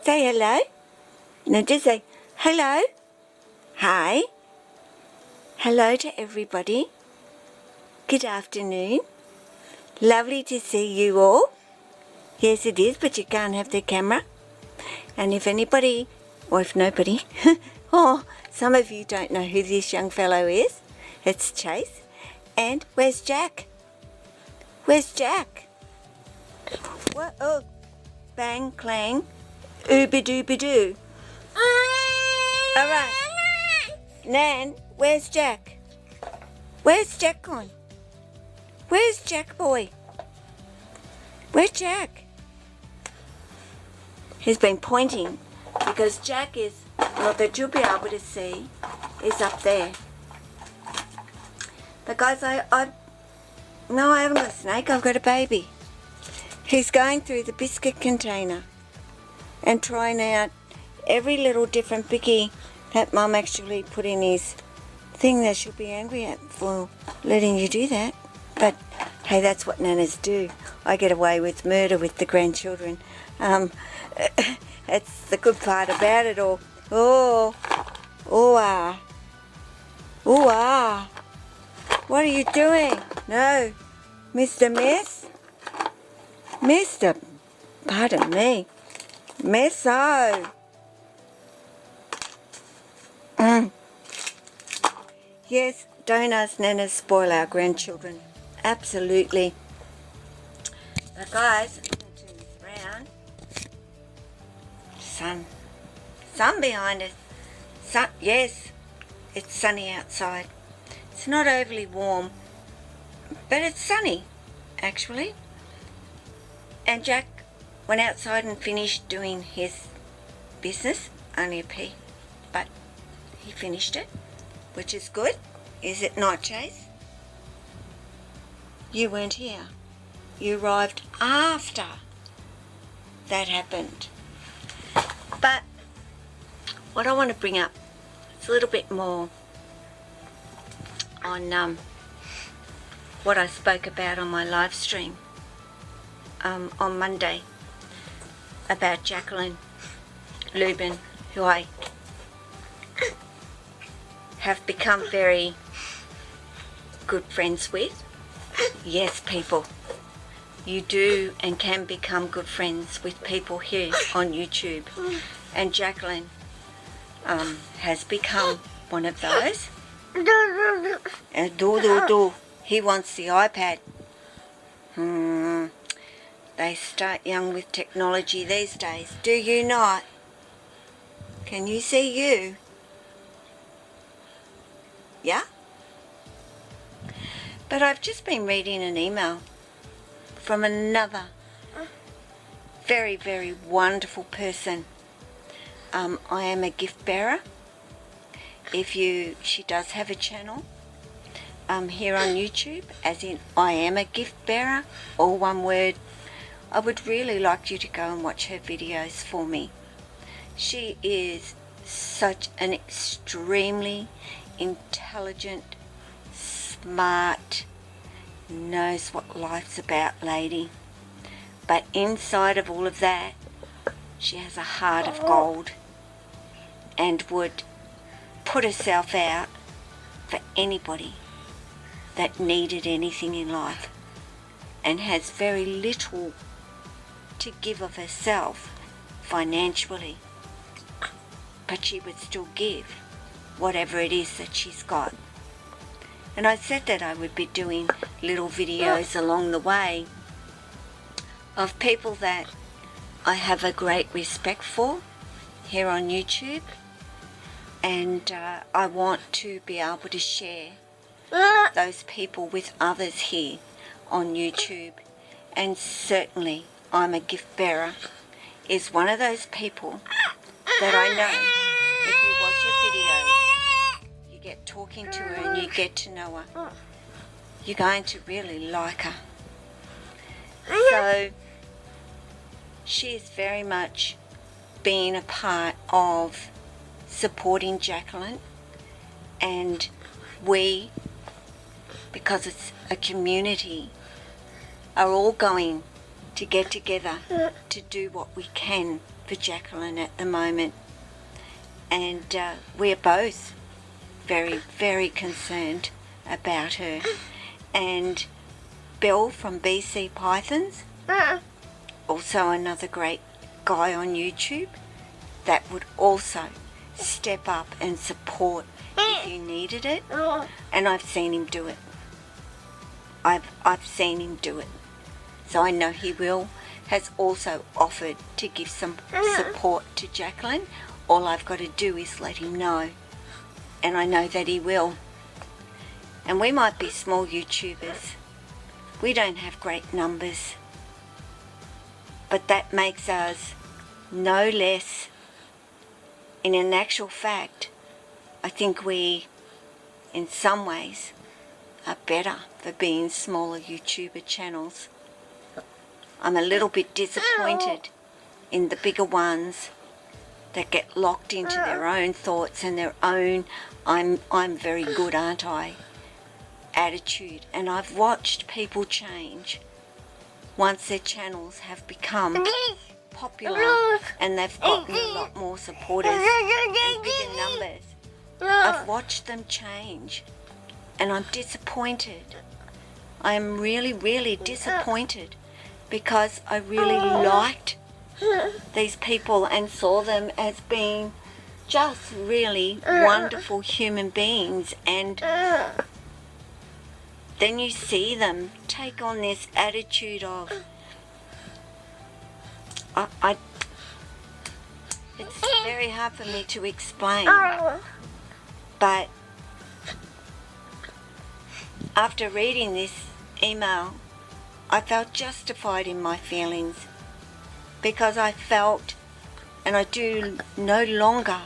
Say hello. No, just say hello. Hi. Hello to everybody. Good afternoon. Lovely to see you all. Yes, it is, but you can't have the camera. And if anybody, or if nobody, oh, some of you don't know who this young fellow is. It's Chase. And where's Jack? Where's Jack? What? Oh, bang, clang, ooba-dooba-doo. All right. Nan, where's Jack? Where's Jack gone? Where's Jack boy? Where's Jack? He's been pointing because Jack is, well, that you'll be able to see, is up there. But guys, no, I haven't got a snake, I've got a baby. He's going through the biscuit container and trying out every little different biggie that Mum actually put in his thing that she'll be angry at for letting you do that. But hey, that's what nanas do. I get away with murder with the grandchildren. That's the good part about it all. What are you doing? No, Mr. Miss? Mr. Pardon me. Misso. Yes, don't us nanas spoil our grandchildren. Absolutely. But guys, I'm going to turn this around. Sun behind us. Sun, yes, it's sunny outside. It's not overly warm, but it's sunny, actually. And Jack went outside and finished doing his business, only a pee, but he finished it, which is good. Is it not, Chase? You weren't here. You arrived after that happened. But what I want to bring up is a little bit more on what I spoke about on my live stream on Monday about Jacqueline Lubin, who I have become very good friends with. Yes, people, you do and can become good friends with people here on YouTube, and Jacqueline has become one of those. And he wants the iPad. They start young with technology these days, do you not? Can you see you? Yeah? But I've just been reading an email from another very, very wonderful person. I am a gift bearer. She does have a channel here on YouTube, as in I am a gift bearer, all one word. I would really like you to go and watch her videos for me. She is such an extremely intelligent, smart, knows what life's about lady. But inside of all of that, she has a heart of gold and would put herself out for anybody that needed anything in life, and has very little to give of herself financially, but she would still give whatever it is that she's got. And I said that I would be doing little videos along the way of people that I have a great respect for here on YouTube, and I want to be able to share those people with others here on YouTube. And certainly I'm a gift bearer is one of those people that I know if you watch a video, you get talking to her and you get to know her, you're going to really like her. So she is very much being a part of supporting Jacqueline, and we, because it's a community, are all going to get together to do what we can for Jacqueline at the moment. And we're both very, very concerned about her. And Bill from BC Pythons, also another great guy on YouTube that would also step up and support if you needed it. And I've seen him do it. I've seen him do it. So I know he will. Has also offered to give some support to Jacqueline. All I've got to do is let him know. And I know that he will. And we might be small YouTubers. We don't have great numbers. But that makes us no less. In an actual fact, I think we, in some ways, are better for being smaller YouTuber channels. I'm a little bit disappointed in the bigger ones that get locked into their own thoughts and their own I'm very good, aren't I, attitude. And I've watched people change once their channels have become popular and they've gotten a lot more supporters and bigger numbers. I've watched them change and I'm disappointed. I am really, really disappointed because I really liked these people and saw them as being just really wonderful human beings, and then you see them take on this attitude of it's very hard for me to explain, but after reading this email I felt justified in my feelings, because I felt, and I do no longer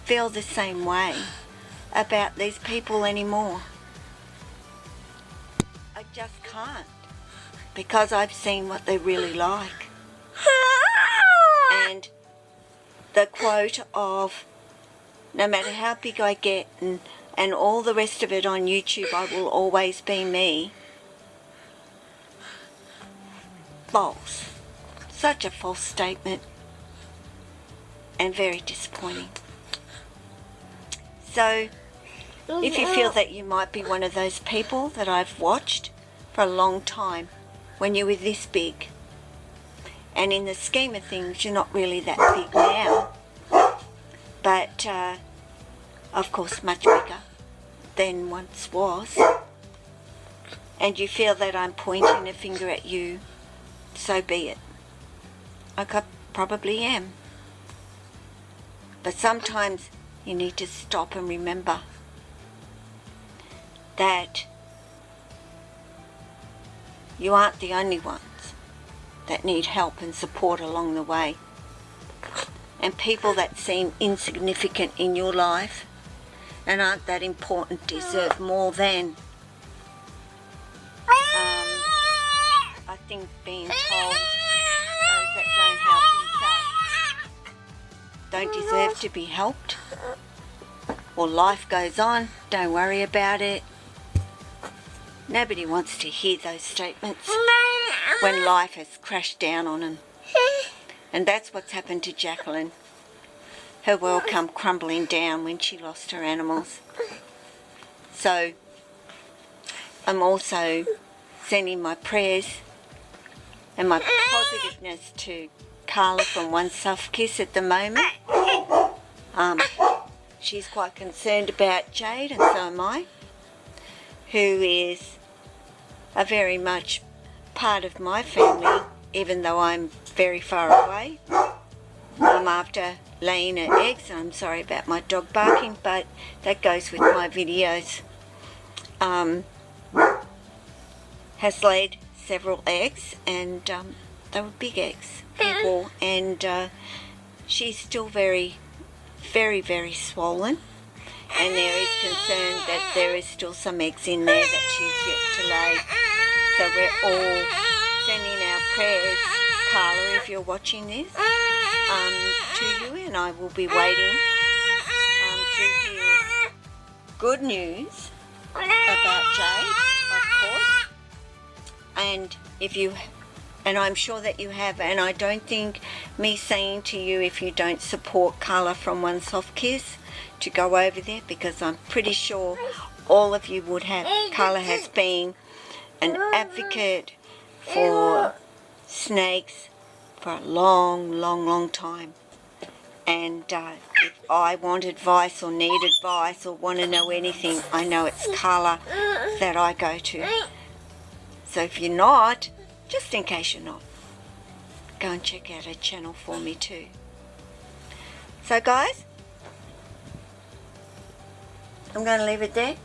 feel the same way about these people anymore. I just can't, because I've seen what they're really like. And the quote of, no matter how big I get and all the rest of it on YouTube, I will always be me. False. Such a false statement, and very disappointing. So, if you feel that you might be one of those people that I've watched for a long time when you were this big, and in the scheme of things you're not really that big now, but of course much bigger than once was, and you feel that I'm pointing a finger at you, so be it. I probably am. But sometimes you need to stop and remember that you aren't the only ones that need help and support along the way. And people that seem insignificant in your life and aren't that important deserve more than I think being told those that don't help themselves don't deserve to be helped, or life goes on, don't worry about it. Nobody wants to hear those statements when life has crashed down on them. And that's what's happened to Jacqueline. Her world come crumbling down when she lost her animals. So I'm also sending my prayers and my positiveness to Carla from One Soft Kiss at the moment. She's quite concerned about Jade, and so am I, who is a very much part of my family, even though I'm very far away. After laying her eggs, and I'm sorry about my dog barking, but that goes with my videos, has laid several eggs, and they were big eggs, people, and she's still very, very, very swollen, and there is concern that there is still some eggs in there that she's yet to lay. So we're all sending our prayers, Carla, if you're watching this, to you, and I will be waiting to hear good news about Jade, of course. And if you And I'm sure that you have, and I don't think me saying to you, if you don't support Carla from One Soft Kiss, to go over there, because I'm pretty sure all of you would have. Carla has been an advocate for snakes for a long time. And if I want advice or need advice or want to know anything, I know it's Carla that I go to. So if you're not, just in case you're not, go and check out her channel for me too. So guys, I'm going to leave it there.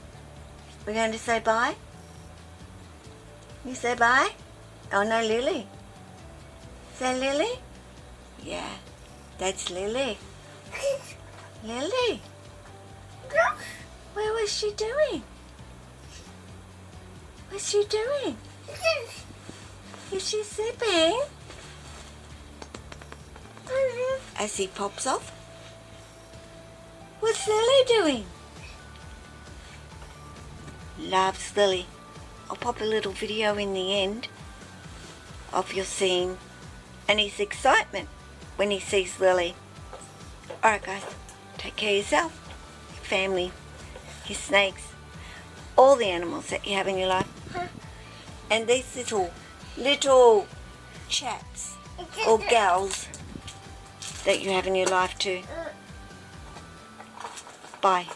We're going to say bye. You say bye? Oh no, Lily. Say Lily? Yeah, that's Lily. Lily? What was she doing? What's she doing? Is she sleeping? As he pops off. What's Lily doing? Loves Lily. I'll pop a little video in the end of your scene and his excitement when he sees Lily. Alright guys, take care of yourself, your family, your snakes, all the animals that you have in your life. And these little chaps or gals that you have in your life too. Bye.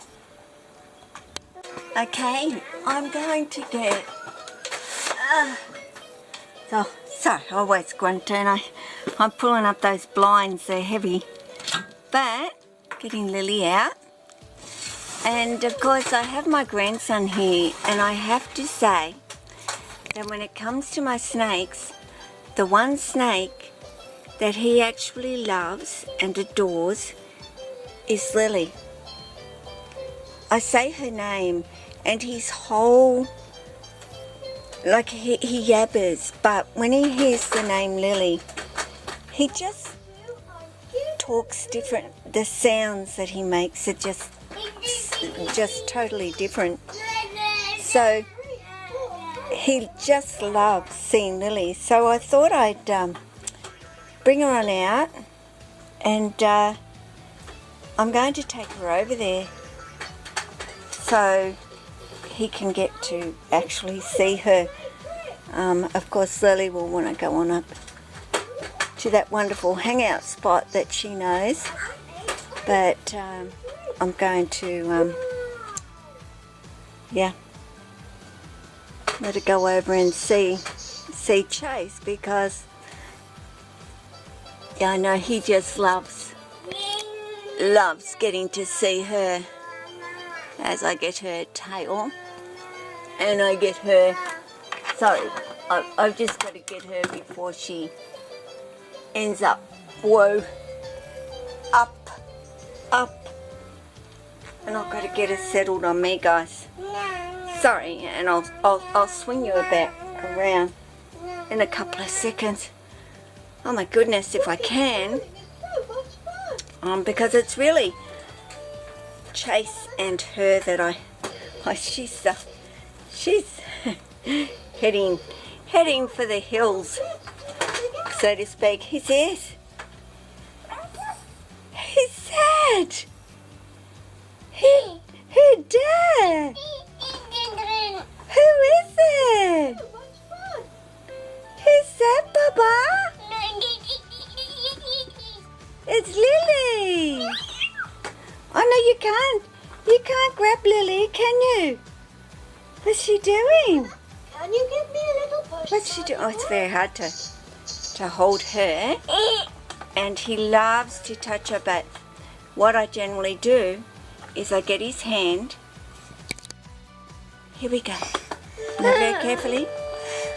Okay, I'm going to get... sorry, I always grunt, don't I? I'm pulling up those blinds, they're heavy. But, getting Lily out. And of course I have my grandson here, and I have to say that when it comes to my snakes, the one snake that he actually loves and adores is Lily. I say her name and his whole, like he yabbers, but when he hears the name Lily, he just talks different. The sounds that he makes are just totally different. So he just loves seeing Lily. So I thought I'd bring her on out, and I'm going to take her over there so he can get to actually see her. Of course Lily will want to go on up to that wonderful hangout spot that she knows, but I'm going to yeah, let her go over and see Chase, because yeah, I know he just loves getting to see her. As I get her tail and I get her, sorry, I've just got to get her before she ends up, whoa, up, and I've got to get her settled on me, guys. Sorry, and I'll swing you back around in a couple of seconds. Oh my goodness, if I can, because it's really Chase and her that she's heading for the hills, so to speak. He says he's sad. Who did? Who is it? Who's that, Baba? It's Lily. Oh no, you can't. You can't grab Lily, can you? What's she doing? Can you give me a little push? What's she doing? Oh, it's very hard to hold her. And he loves to touch her, but what I generally do is I get his hand. Here we go. Look very carefully.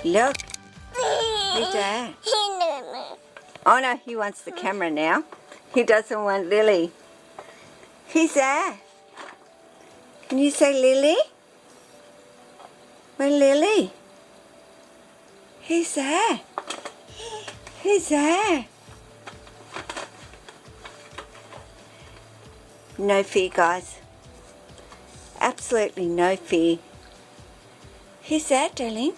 Look. Who's that? Oh no, he wants the camera now. He doesn't want Lily. Who's that? Can you say Lily? Where Lily? Who's that? Who's that? No fear, guys. Absolutely no fear. Who's that, darling?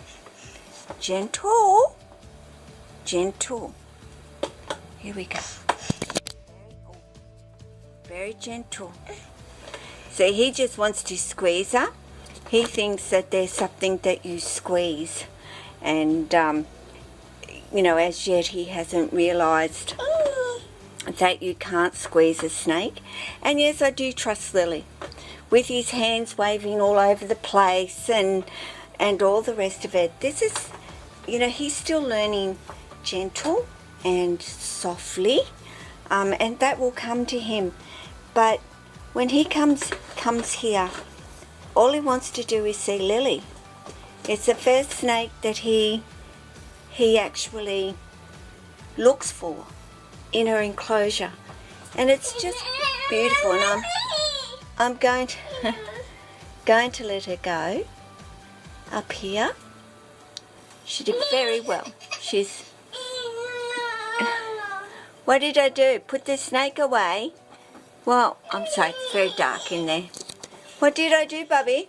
Gentle. gentle. Here we go. Very gentle. See, he just wants to squeeze her. He thinks that there's something that you squeeze. And, you know, as yet he hasn't realised that you can't squeeze a snake. And yes, I do trust Lily. With his hands waving all over the place and all the rest of it. This is, you know, he's still learning gentle and softly. And that will come to him. But when he comes here, all he wants to do is see Lily. It's the first snake that he actually looks for in her enclosure, and it's just beautiful. And I'm going to let her go up here. She did very well. She's. What did I do? Put the snake away? Well, I'm sorry, it's very dark in there. What did I do, Bubby?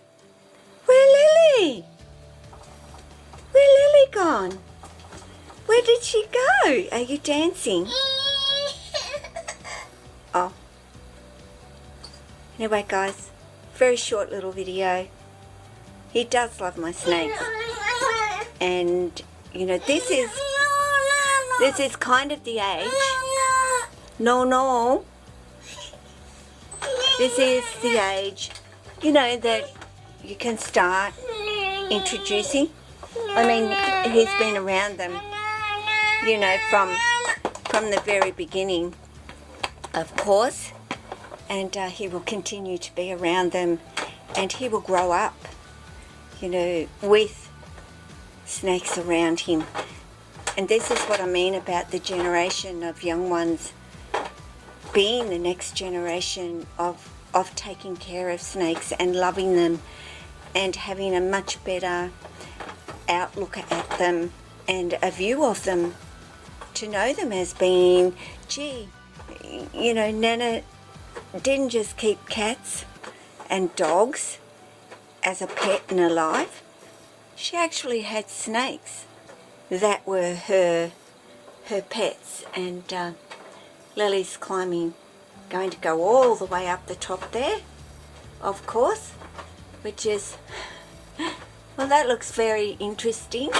Where's Lily? Where's Lily gone? Where did she go? Are you dancing? Oh. Anyway, guys, very short little video. He does love my snakes. And, you know, this is kind of the age. No. This is the age, you know, that you can start introducing. I mean, he's been around them, you know, from the very beginning, of course. And he will continue to be around them, and he will grow up, you know, with snakes around him. And this is what I mean about the generation of young ones being the next generation of taking care of snakes and loving them and having a much better outlook at them and a view of them, to know them as being, gee, you know, Nana didn't just keep cats and dogs as a pet in her life. She actually had snakes that were her pets. And Lily's going to go all the way up the top there, of course, which is, well, that looks very interesting.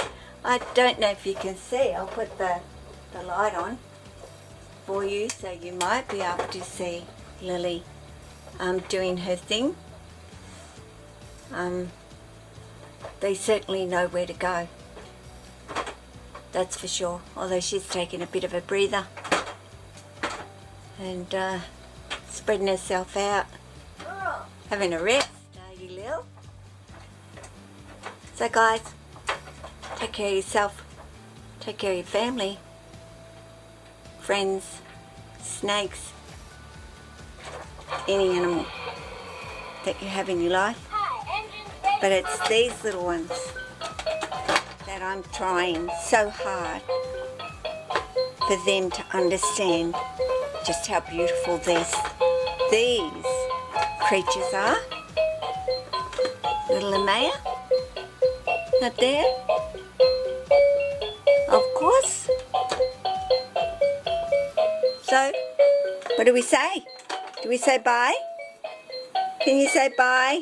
I don't know if you can see. I'll put the light on for you so you might be able to see Lily doing her thing. They certainly know where to go, that's for sure, although she's taking a bit of a breather and spreading herself out, having a rest, are you, Lil? So guys, take care of yourself, take care of your family, friends, snakes, any animal that you have in your life. But it's these little ones that I'm trying so hard for them to understand just how beautiful these creatures are. Little Amaya, not there, of course. So, what do we say? Do we say bye? Can you say bye?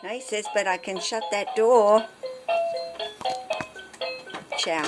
No, he says, but I can shut that door. Ciao.